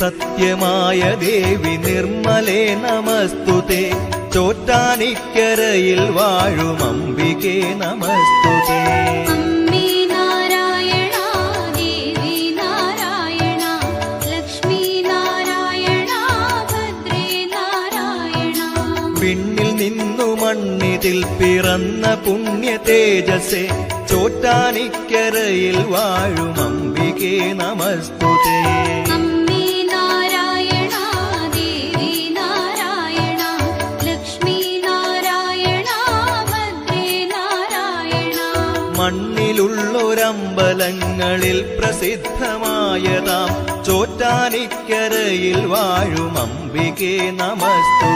സത്യമായ ദേവി നിർമ്മലേ നമസ്തുതേ. ചോറ്റാനിക്കരയിൽ വാഴും അംബികേ നമസ്തുതേ. വിണ്ണിൽ നിന്നു മണ്ണിതിൽ പിറന്ന പുണ്യ തേജസ്സേ. ചോറ്റാനിക്കരയിൽ വാഴും അംബികേ നമസ്തുതേ. മണ്ണിലുള്ളൊരമ്പലങ്ങളിൽ പ്രസിദ്ധമായതാം ചോറ്റാനിക്കരയിൽ വാഴും അംബികേ നമസ്തുതേ.